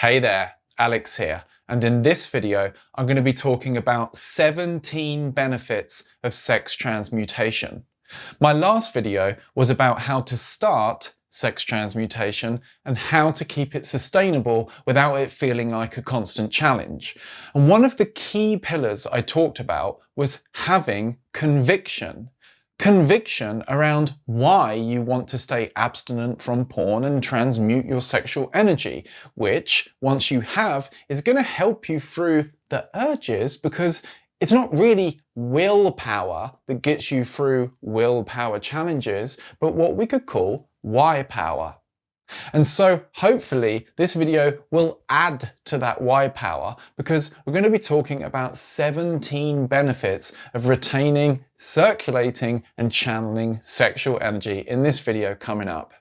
Hey there, Alex here, and in this video I'm going to be talking about 17 benefits of sex transmutation. My last video was about how to start sex transmutation and how to keep it sustainable without it feeling like a constant challenge. And one of the key pillars I talked about was having conviction. Conviction around why you want to stay abstinent from porn and transmute your sexual energy, which, once you have, is going to help you through the urges, because it's not really willpower that gets you through willpower challenges, but what we could call why power. And so hopefully this video will add to that why power, because we're going to be talking about 17 benefits of retaining, circulating and channeling sexual energy in this video coming up.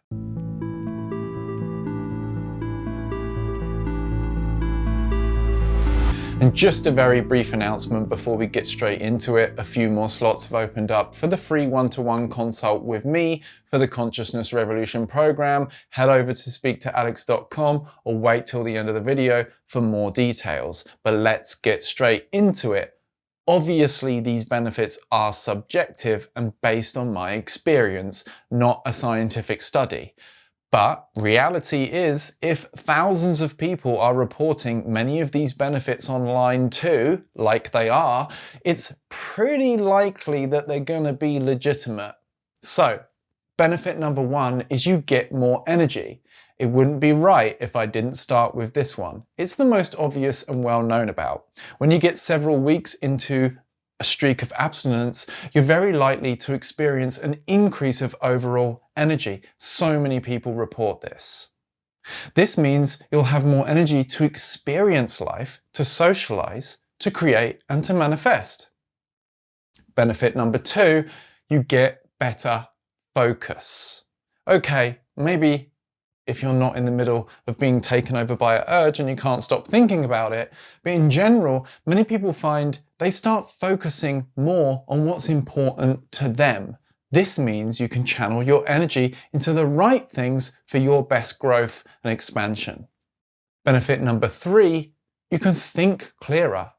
And just a very brief announcement before we get straight into it. A few more slots have opened up for the free one-to-one consult with me for the Consciousness Revolution program. Head over to speaktoalex.com or wait till the end of the video for more details. But let's get straight into it. Obviously, these benefits are subjective and based on my experience, not a scientific study. But reality is, if thousands of people are reporting many of these benefits online too, like they are, it's pretty likely that they're going to be legitimate. So, benefit number one is you get more energy. It wouldn't be right if I didn't start with this one. It's the most obvious and well known about. When you get several weeks into a streak of abstinence, you're very likely to experience an increase of overall energy. So many people report this. This means you'll have more energy to experience life, to socialize, to create, and to manifest. Benefit number two, you get better focus. Okay, maybe if you're not in the middle of being taken over by an urge and you can't stop thinking about it. But in general, many people find they start focusing more on what's important to them. This means you can channel your energy into the right things for your best growth and expansion. Benefit number three, you can think clearer.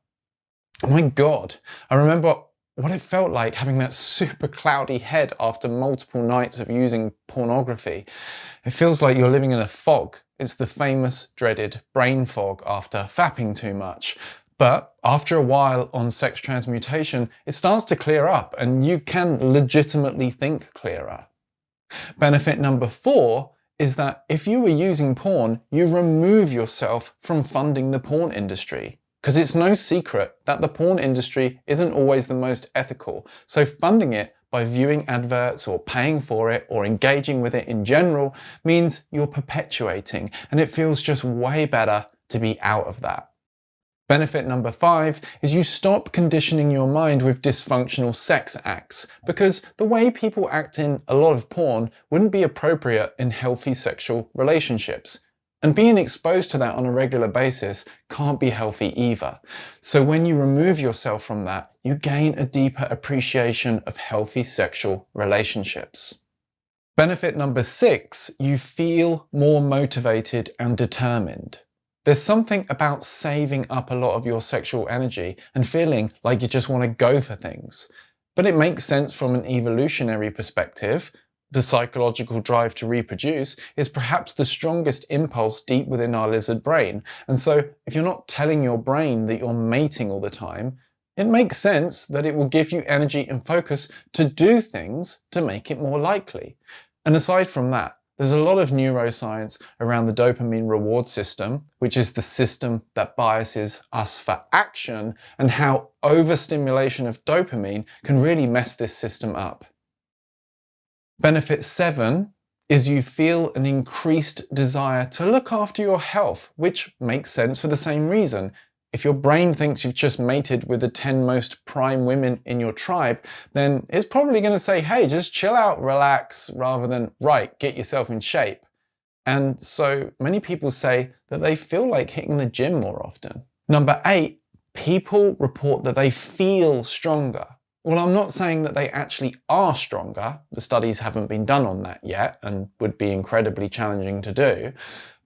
Oh my God, I remember what it felt like having that super cloudy head after multiple nights of using pornography. It feels like you're living in a fog. It's the famous, dreaded brain fog after fapping too much. But after a while on sex transmutation, it starts to clear up and you can legitimately think clearer. Benefit number four is that if you were using porn, you remove yourself from funding the porn industry. Because it's no secret that the porn industry isn't always the most ethical. So funding it by viewing adverts or paying for it or engaging with it in general means you're perpetuating, and it feels just way better to be out of that. Benefit number five is you stop conditioning your mind with dysfunctional sex acts, because the way people act in a lot of porn wouldn't be appropriate in healthy sexual relationships. And being exposed to that on a regular basis can't be healthy either. So when you remove yourself from that, you gain a deeper appreciation of healthy sexual relationships. Benefit number six, you feel more motivated and determined. There's something about saving up a lot of your sexual energy and feeling like you just want to go for things. But it makes sense from an evolutionary perspective. The psychological drive to reproduce is perhaps the strongest impulse deep within our lizard brain. And so if you're not telling your brain that you're mating all the time, it makes sense that it will give you energy and focus to do things to make it more likely. And aside from that, there's a lot of neuroscience around the dopamine reward system, which is the system that biases us for action, and how overstimulation of dopamine can really mess this system up. Benefit seven is you feel an increased desire to look after your health, which makes sense for the same reason. If your brain thinks you've just mated with the 10 most prime women in your tribe, then it's probably going to say, hey, just chill out, relax, rather than, right, get yourself in shape. And so many people say that they feel like hitting the gym more often. Number eight, people report that they feel stronger. Well, I'm not saying that they actually are stronger. The studies haven't been done on that yet and would be incredibly challenging to do.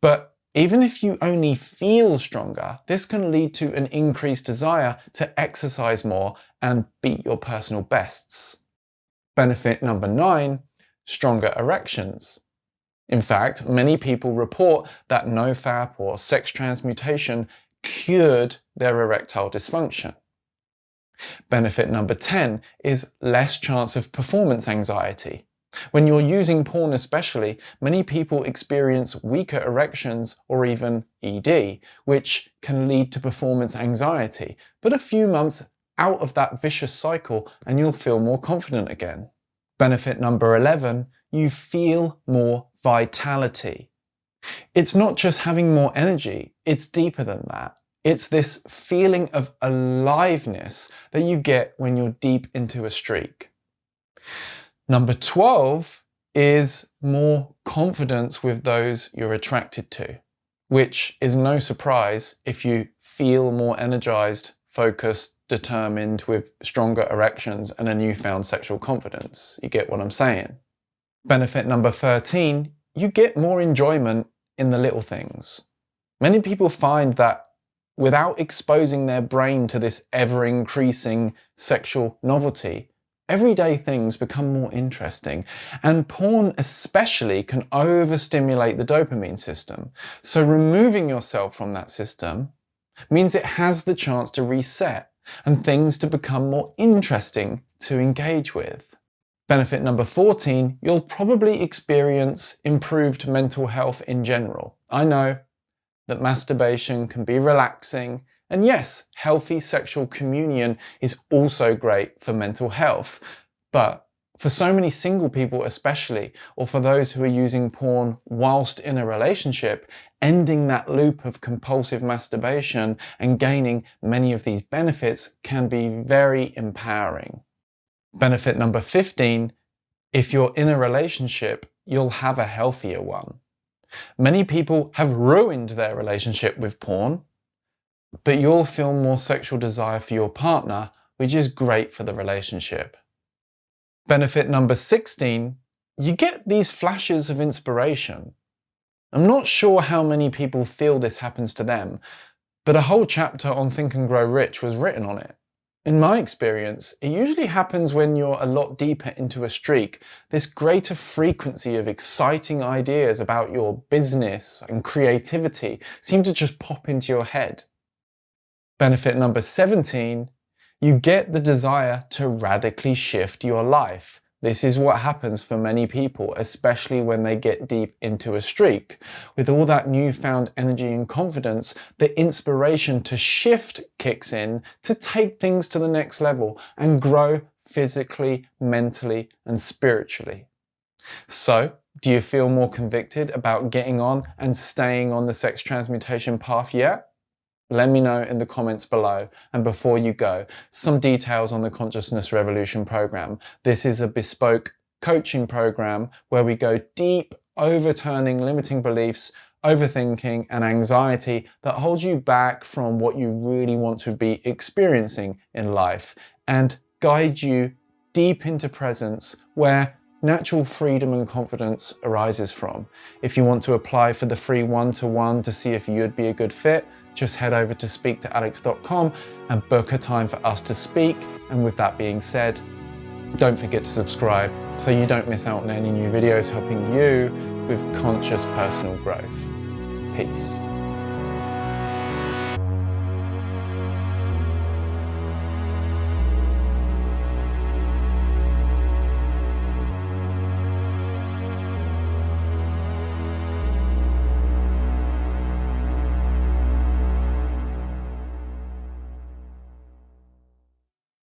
But Even if you only feel stronger, this can lead to an increased desire to exercise more and beat your personal bests. Benefit number 9, stronger erections. In fact, many people report that NoFap or sex transmutation cured their erectile dysfunction. Benefit number 10 is less chance of performance anxiety. When you're using porn especially, many people experience weaker erections or even ED, which can lead to performance anxiety. But a few months out of that vicious cycle and you'll feel more confident again. Benefit number 11, you feel more vitality. It's not just having more energy, it's deeper than that. It's this feeling of aliveness that you get when you're deep into a streak. Number 12 is more confidence with those you're attracted to, which is no surprise if you feel more energized, focused, determined with stronger erections and a newfound sexual confidence. You get what I'm saying? Benefit number 13, you get more enjoyment in the little things. Many people find that without exposing their brain to this ever-increasing sexual novelty, everyday things become more interesting, and porn especially can overstimulate the dopamine system. So removing yourself from that system means it has the chance to reset and things to become more interesting to engage with. Benefit number 14, you'll probably experience improved mental health in general. I know that masturbation can be relaxing, and yes, healthy sexual communion is also great for mental health. But for so many single people especially, or for those who are using porn whilst in a relationship, ending that loop of compulsive masturbation and gaining many of these benefits can be very empowering. Benefit number 15, if you're in a relationship, you'll have a healthier one. Many people have ruined their relationship with porn, but you'll feel more sexual desire for your partner, which is great for the relationship. Benefit number 16, you get these flashes of inspiration. I'm not sure how many people feel this happens to them, but a whole chapter on Think and Grow Rich was written on it. In my experience, it usually happens when you're a lot deeper into a streak. This greater frequency of exciting ideas about your business and creativity seem to just pop into your head. Benefit number 17, you get the desire to radically shift your life. This is what happens for many people, especially when they get deep into a streak. With all that newfound energy and confidence, the inspiration to shift kicks in to take things to the next level and grow physically, mentally, and spiritually. So, do you feel more convicted about getting on and staying on the sex transmutation path yet? Let me know in the comments below. And before you go, some details on the Consciousness Revolution program. This is a bespoke coaching program where we go deep, overturning limiting beliefs, overthinking, and anxiety that holds you back from what you really want to be experiencing in life, and guide you deep into presence where natural freedom and confidence arises from. If you want to apply for the free one-to-one to see if you'd be a good fit, just head over to speaktoalex.com and book a time for us to speak. And with that being said, don't forget to subscribe so you don't miss out on any new videos helping you with conscious personal growth. Peace.